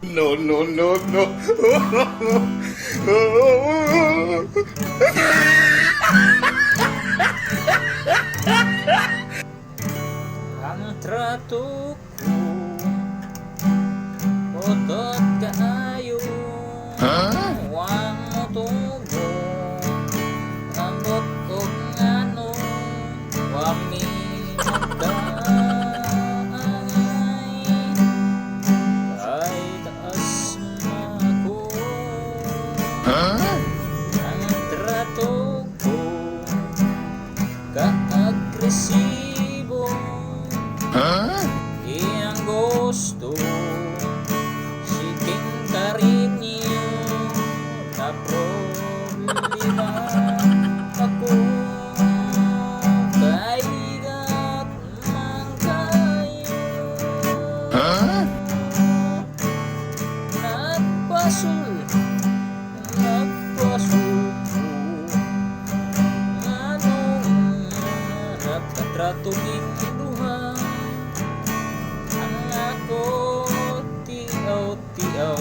No, no, no, no. Ang trato ko Otot kaayo Huwag mo tubo Ambot o ngano Huwag mi magdaay Ay taas mako Ang trato ko Ka-agresibo Iyang gusto Siking karinyo Na problema ako Kaigat man kayo Nagpasul Nagpasul ko Anong nagtatrato ginduha Ang ako tiaw-tiaw